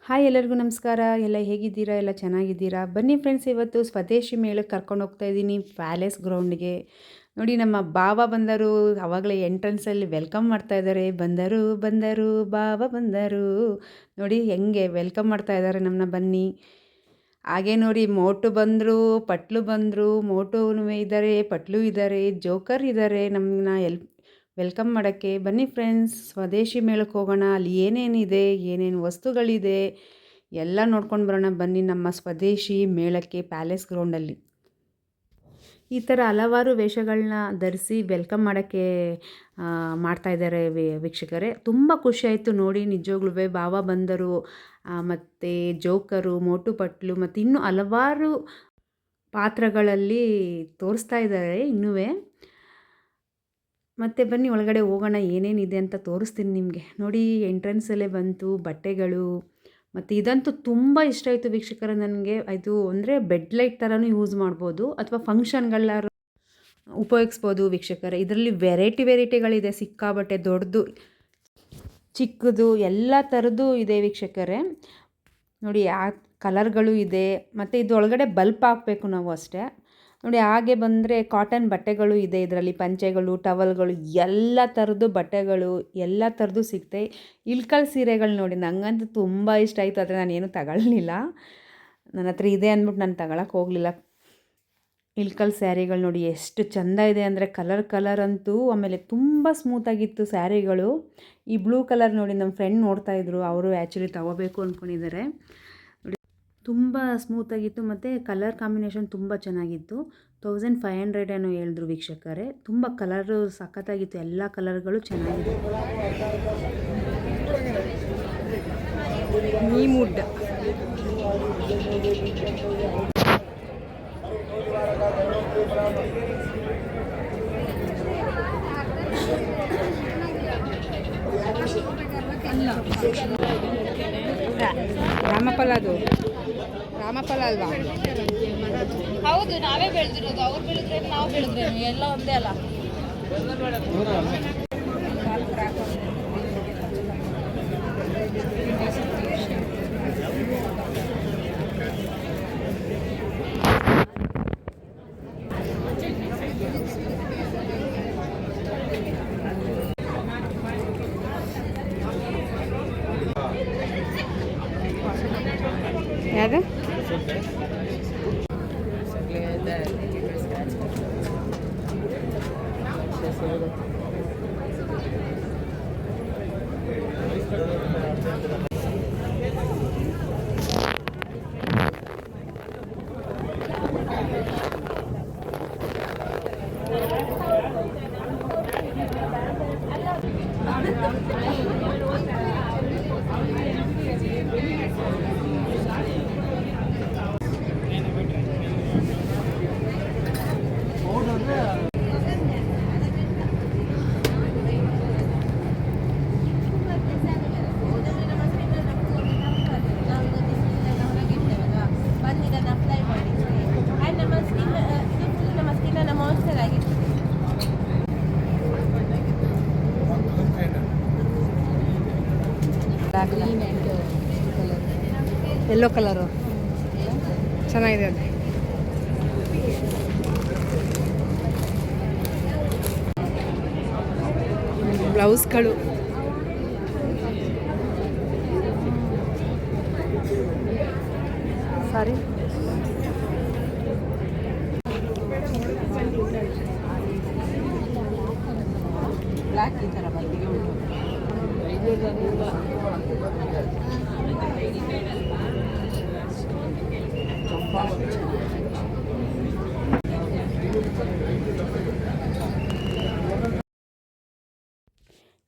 Hi ಎಲ್ಲರಿಗೂ ನಮಸ್ಕಾರ. ಎಲ್ಲ ಹೇಗಿದ್ದೀರಾ? ಎಲ್ಲ ಚೆನ್ನಾಗಿದ್ದೀರಾ? ಬನ್ನಿ ಫ್ರೆಂಡ್ಸ್, ಇವತ್ತು ಸ್ವದೇಶಿ ಮೇಳಕ್ಕೆ ಕರ್ಕೊಂಡು ಹೋಗ್ತಾ ಇದ್ದೀನಿ ಪ್ಯಾಲೇಸ್ ಗ್ರೌಂಡ್ಗೆ. ನೋಡಿ, ನಮ್ಮ ಬಾವ ಬಂದರು. ಆವಾಗಲೇ ಎಂಟ್ರೆನ್ಸಲ್ಲಿ ವೆಲ್ಕಮ್ ಮಾಡ್ತಾ ಇದ್ದಾರೆ. ಬಂದರು ಬಂದರು ಬಾವ ಬಂದರು. ನೋಡಿ ಹೆಂಗೆ ವೆಲ್ಕಮ್ ಮಾಡ್ತಾ ಇದ್ದಾರೆ ನಮ್ಮನ್ನ. ಬನ್ನಿ. ಹಾಗೆ ನೋಡಿ, ಮೋಟು ಬಂದರು, ಪಟ್ಲು ಬಂದರು. ಮೋಟುನೂ ಇದ್ದಾರೆ, ಪಟ್ಲು ಇದ್ದಾರೆ, ಜೋಕರ್ ಇದ್ದಾರೆ ನಮ್ಮನ್ನ ವೆಲ್ಕಮ್ ಮಾಡೋಕ್ಕೆ. ಬನ್ನಿ ಫ್ರೆಂಡ್ಸ್, ಸ್ವದೇಶಿ ಮೇಳಕ್ಕೆ ಹೋಗೋಣ. ಅಲ್ಲಿ ಏನೇನಿದೆ, ಏನೇನು ವಸ್ತುಗಳಿದೆ ಎಲ್ಲ ನೋಡ್ಕೊಂಡು ಬರೋಣ. ಬನ್ನಿ ನಮ್ಮ ಸ್ವದೇಶಿ ಮೇಳಕ್ಕೆ ಪ್ಯಾಲೇಸ್ ಗ್ರೌಂಡಲ್ಲಿ. ಈ ಥರ ಹಲವಾರು ವೇಷಗಳನ್ನ ಧರಿಸಿ ವೆಲ್ಕಮ್ ಮಾಡೋಕ್ಕೆ ಮಾಡ್ತಾಯಿದ್ದಾರೆ ವೀಕ್ಷಕರೇ. ತುಂಬ ಖುಷಿಯಾಯಿತು ನೋಡಿ, ನಿಜವಾಗ್ಲೂ ಬಾವ ಬಂದರು, ಮತ್ತು ಜೋಕರು, ಮೋಟು ಪಟ್ಲು, ಮತ್ತು ಇನ್ನೂ ಹಲವಾರು ಪಾತ್ರಗಳಲ್ಲಿ ತೋರಿಸ್ತಾ ಇದ್ದಾರೆ ಇನ್ನೂ. ಮತ್ತು ಬನ್ನಿ ಒಳಗಡೆ ಹೋಗೋಣ, ಏನೇನಿದೆ ಅಂತ ತೋರಿಸ್ತೀನಿ ನಿಮಗೆ. ನೋಡಿ, ಎಂಟ್ರೆನ್ಸಲ್ಲೇ ಬಂತು ಬಟ್ಟೆಗಳು. ಮತ್ತು ಇದಂತೂ ತುಂಬ ಇಷ್ಟ ಆಯಿತು ವೀಕ್ಷಕರ ನನಗೆ. ಇದು ಅಂದರೆ ಬೆಡ್ ಲೈಟ್ ಥರನೂ ಯೂಸ್ ಮಾಡ್ಬೋದು, ಅಥವಾ ಫಂಕ್ಷನ್ಗಳಾರು ಉಪಯೋಗಿಸ್ಬೋದು ವೀಕ್ಷಕರೇ. ಇದರಲ್ಲಿ ವೆರೈಟಿಗಳಿದೆ, ಸಿಕ್ಕಾಬಟ್ಟೆ ದೊಡ್ಡದು ಚಿಕ್ಕದು ಎಲ್ಲ ಥರದ್ದು ಇದೆ ವೀಕ್ಷಕರೇ. ನೋಡಿ, ಆ ಕಲರ್ಗಳು ಇದೆ. ಮತ್ತು ಇದು ಒಳಗಡೆ ಬಲ್ಪ್ ಹಾಕಬೇಕು ನಾವು ಅಷ್ಟೇ. ನೋಡಿ, ಹಾಗೆ ಬಂದರೆ ಕಾಟನ್ ಬಟ್ಟೆಗಳು ಇದೆ ಇದರಲ್ಲಿ. ಪಂಚೆಗಳು, ಟವಲ್ಗಳು, ಎಲ್ಲ ಥರದ್ದು ಬಟ್ಟೆಗಳು, ಎಲ್ಲ ಥರದ್ದು ಸಿಗ್ತೆ. ಇಳ್ಕಲ್ ಸೀರೆಗಳು ನೋಡಿ, ನನಗಂತೂ ತುಂಬ ಇಷ್ಟ ಆಯಿತು. ಆದರೆ ನಾನೇನು ತಗೊಳ್ಳಿಲ್ಲ, ನನ್ನ ಹತ್ರ ಇದೆ ಅಂದ್ಬಿಟ್ಟು ನಾನು ತಗೊಳಕ್ಕೆ ಹೋಗಲಿಲ್ಲ. ಇಳ್ಕಲ್ ಸ್ಯಾರಿಗಳು ನೋಡಿ ಎಷ್ಟು ಚೆಂದ ಇದೆ ಅಂದರೆ, ಕಲರ್ ಅಂತೂ. ಆಮೇಲೆ ತುಂಬ ಸ್ಮೂತಾಗಿತ್ತು ಸ್ಯಾರಿಗಳು. ಈ ಬ್ಲೂ ಕಲರ್ ನೋಡಿ, ನಮ್ಮ ಫ್ರೆಂಡ್ ನೋಡ್ತಾಯಿದ್ರು, ಅವರು ಆ್ಯಕ್ಚುಲಿ ತಗೋಬೇಕು ಅಂದ್ಕೊಂಡಿದ್ದಾರೆ. ತುಂಬ ಸ್ಮೂತಾಗಿತ್ತು, ಮತ್ತು ಕಲರ್ ಕಾಂಬಿನೇಷನ್ ತುಂಬ ಚೆನ್ನಾಗಿತ್ತು. 1500 ಏನೋ ಹೇಳಿದ್ರು ವೀಕ್ಷಕರೇ. ತುಂಬ ಕಲರು ಸಖತ್ತಾಗಿತ್ತು, ಎಲ್ಲ ಕಲರ್ಗಳು ಚೆನ್ನಾಗಿತ್ತು. ನೀಮುಡ್ ರಾಮಫಲ, ಅದು ರಾಮಫಲ ಅಲ್ವಾ? ಹೌದು, ನಾವೇ ಬೆಳೆದಿರೋದು. ಅವ್ರು ಬೆಳೆದ್ರೆ ನಾವು ಬೆಳೆದ್ರೆ ಎಲ್ಲ ಒಂದೇ ಅಲ್ಲ. ಯಾವುದು? ಯೆಲ್ಲೋ ಕಲರು ಚೆನ್ನಾಗಿದೆ ಅದು. ಬ್ಲೌಸ್ಗಳು ಸಾರಿ, ಬ್ಲ್ಯಾಕ್ ಈ ಥರ ಬಂದಿಗೆ ಉಂಟು.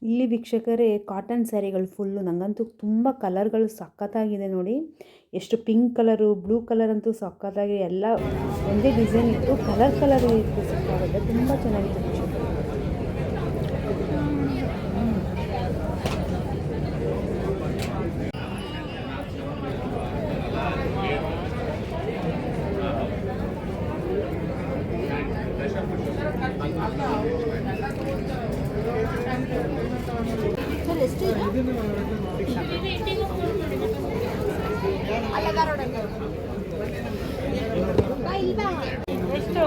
ಇಲ್ಲಿ ವೀಕ್ಷಕರೇ ಕಾಟನ್ ಸ್ಯಾರಿಗಳು ಫುಲ್ಲು. ನನಗಂತೂ ತುಂಬ ಕಲರ್ಗಳು ಸಖತ್ತಾಗಿದೆ ನೋಡಿ. ಎಷ್ಟು ಪಿಂಕ್ ಕಲರು, ಬ್ಲೂ ಕಲರ್ ಅಂತೂ ಸಖತ್ತಾಗಿ, ಎಲ್ಲ ಒಂದೇ ಡಿಸೈನ್ ಇತ್ತು, ಕಲರ್ ಇತ್ತು, ಸಿಕ್ಕಾಗುತ್ತೆ. ತುಂಬ ಚೆನ್ನಾಗಿತ್ತು ವೀಕ್ಷಕರೇ. ಎಷ್ಟು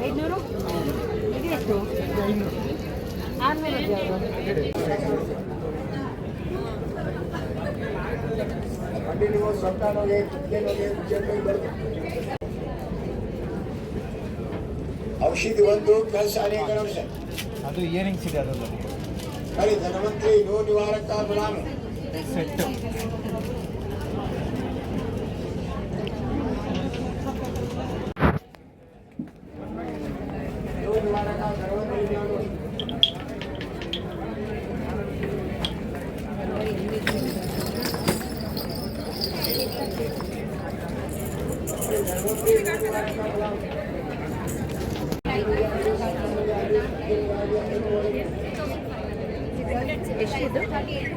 500 ಎಷ್ಟು ಆದ್ಮೇಲೆ ಔಷಧಿ ಒಂದು ಕೆಲಸ ಅನೇಕ ವರ್ಷ ಅದು ಇಯರಿಂಗ್ಸ್ ಇದೆ ಅದರಲ್ಲಿ ಕರಿ ಧನವಂತರಿ ನೋ ನಿವಾರಕ ಗುಲಾಮ ಸೆಟ್ಟು ನೋ ನಿವಾರಕ ಧನವಂತರಿ ಎಷ್ಟಿದು 4000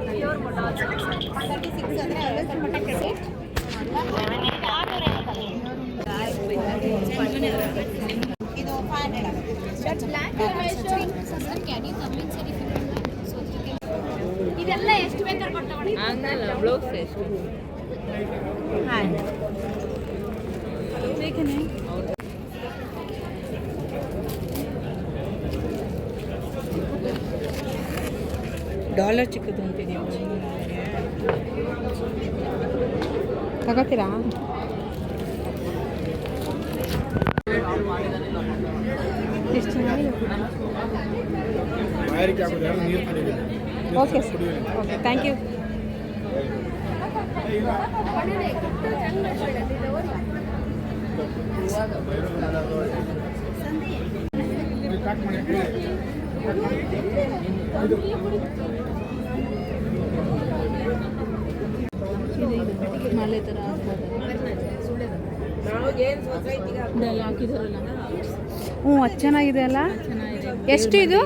ಪ್ಯೂರ್ ಮೊಟಾಲ್ 36 ಅಂದರೆ 50 ಮಟ್ಟ ಕ್ರೆಡಿಟ್ ಇದು 500 ಆಗುತ್ತೆ black sir can you come in sir ಇದೆಲ್ಲ ಎಷ್ಟು ಬೇಕಾದ್ರೆ ಕೊಡ್ತಾವೆ ಹಂಗಲ್ಲ ಬ್ಲೌಸ್ ಎಷ್ಟು ಹಾಂ ಬೇಕನೇ ಡಾಲರ್ ಚಿಕ್ಕದು ಅಂತಿದೆಯಾ ತಗೋತೀರಾ ಎಷ್ಟು ಚೆನ್ನಾಗಿದೆ ಓಕೆ ಓಕೆ ಥ್ಯಾಂಕ್ ಯು ಮಾಲೆ ಥರ ಹಾಕಿದಾರಲ್ಲ ಹ್ಞೂ ಅದು ಚೆನ್ನಾಗಿದೆ ಅಲ್ಲ ಎಷ್ಟು ಇದು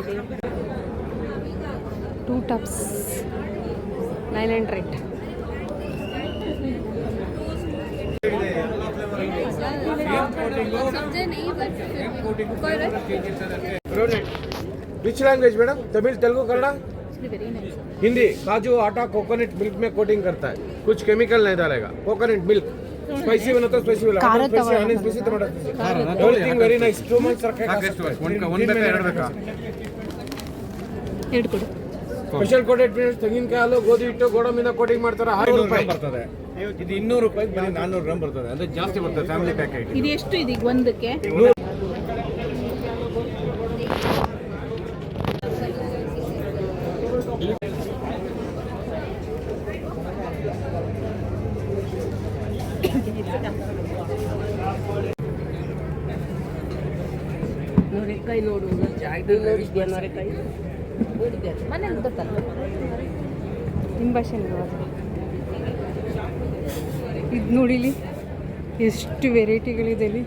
2 tops 900 which language madam Tamil Telugu Kannada Hindi काजू आटा कोकोनट मिल्क में कोटिंग करता है कुछ केमिकल नहीं डालेगा कोकोनट मिल्क स्पाइसी बना तो स्पाइसी वाला Honey spicy tomato everything very nice 2 months रखेगा ಎರಡು ಕೊಡು ಸ್ಪೆಷಲ್ ಕೋಟೆಡ್ ಮೀನ್ಸ್ ತೆಂಗಿನಕಾಯಿ ಹಾಲು ಗೋಧಿ ಹಿಟ್ಟು ಗೋಡಂಬಿನ ಕೋಟಿಂಗ್ ಮಾಡ್ತಾರೆ 600 ರೂಪಾಯಿ ಬರ್ತದೆ ಇದು 200 ರೂಪಾಯಿ ಬರೀ 400 ಗ್ರಾಮ್ ಬರ್ತದೆ ಅಂದ್ರೆ ಜಾಸ್ತಿ ಬರ್ತದೆ ಫ್ಯಾಮಿಲಿ ಪ್ಯಾಕೆಟ್ ಇದು ಎಷ್ಟು ಇದೀಗ ಒಂದಕ್ಕೆ ನೋಡಿಕಾಯಿ ನೋಡು ನೋಡಿದ್ಯಾ ನೋಡಿಕಾಯಿ ಮನೇಲಿ ಗೊತ್ತಲ್ಲ ನಿಮ್ಮ ಭಾಷೆಯಲ್ಲಿ ಇದು ನೋಡಿಲಿ ಎಷ್ಟು ವೆರೈಟಿಗಳಿದೆ ಇಲ್ಲಿ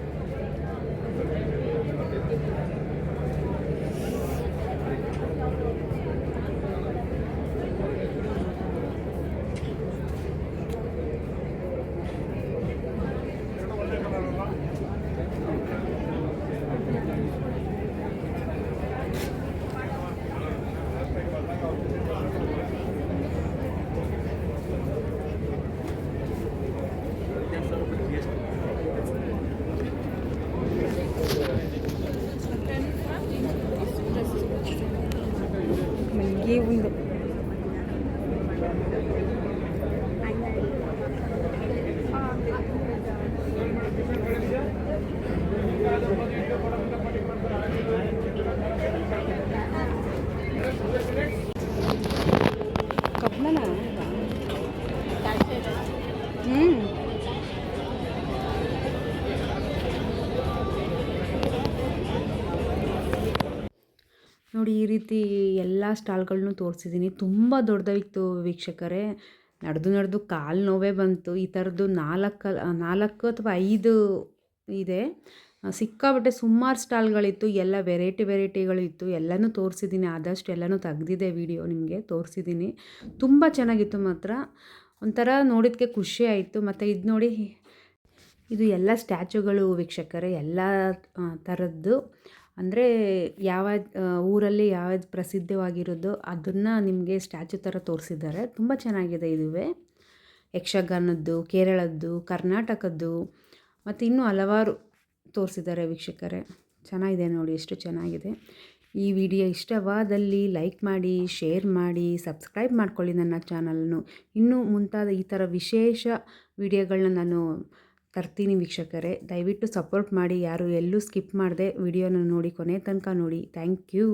ನನಗೆ ಒಂದು ಕಬ್ಬನ ನೋಡಿ ಈ ರೀತಿ ಎಲ್ಲ ಸ್ಟಾಲ್ಗಳನ್ನೂ ತೋರಿಸಿದ್ದೀನಿ. ತುಂಬ ದೊಡ್ಡದಾಗಿತ್ತು ವೀಕ್ಷಕರೇ. ನಡೆದು ಕಾಲು ನೋವೇ ಬಂತು. ಈ ಥರದ್ದು 4 ಅಥವಾ 5 ಇದೆ. ಸಿಕ್ಕಾಪಟ್ಟೆ ಸುಮಾರು ಸ್ಟಾಲ್ಗಳಿತ್ತು. ಎಲ್ಲ ವೆರೈಟಿಗಳಿತ್ತು. ಎಲ್ಲನೂ ತೋರಿಸಿದ್ದೀನಿ. ಆದಷ್ಟು ಎಲ್ಲನೂ ತೆಗ್ದಿದ್ದೆ ವಿಡಿಯೋ ನಿಮಗೆ ತೋರಿಸಿದ್ದೀನಿ. ತುಂಬ ಚೆನ್ನಾಗಿತ್ತು ಮಾತ್ರ. ಒಂಥರ ನೋಡಿದ್ದಕ್ಕೆ ಖುಷಿ ಆಯಿತು. ಮತ್ತು ಇದು ನೋಡಿ, ಇದು ಎಲ್ಲ ಸ್ಟ್ಯಾಚುಗಳು ವೀಕ್ಷಕರೇ, ಎಲ್ಲ ಥರದ್ದು. ಅಂದರೆ ಯಾವ ಊರಲ್ಲಿ ಯಾವ್ದು ಪ್ರಸಿದ್ಧವಾಗಿರೋದೋ ಅದನ್ನು ನಿಮಗೆ ಸ್ಟ್ಯಾಚು ಥರ ತೋರಿಸಿದ್ದಾರೆ. ತುಂಬ ಚೆನ್ನಾಗಿದೆ ಇದುವೇ. ಯಕ್ಷಗಾನದ್ದು, ಕೇರಳದ್ದು, ಕರ್ನಾಟಕದ್ದು ಮತ್ತು ಇನ್ನೂ ಹಲವಾರು ತೋರಿಸಿದ್ದಾರೆ ವೀಕ್ಷಕರೇ. ಚೆನ್ನಾಗಿದೆ ನೋಡಿ, ಎಷ್ಟು ಚೆನ್ನಾಗಿದೆ. ಈ ವಿಡಿಯೋ ಇಷ್ಟವಾದಲ್ಲಿ ಲೈಕ್ ಮಾಡಿ, ಶೇರ್ ಮಾಡಿ, ಸಬ್ಸ್ಕ್ರೈಬ್ ಮಾಡ್ಕೊಳ್ಳಿ ನನ್ನ ಚಾನಲ್ನು. ಇನ್ನೂ ಮುಂತಾದ ಈ ಥರ ವಿಶೇಷ ವಿಡಿಯೋಗಳನ್ನ ನಾನು ತರ್ತೀನಿ ವೀಕ್ಷಕರೇ. ದಯವಿಟ್ಟು ಸಪೋರ್ಟ್ ಮಾಡಿ, ಯಾರು ಎಲ್ಲೂ ಸ್ಕಿಪ್ ಮಾಡದೆ ವಿಡಿಯೋನ ನೋಡಿ ಕೊನೆ ತನಕ ನೋಡಿ. Thank you.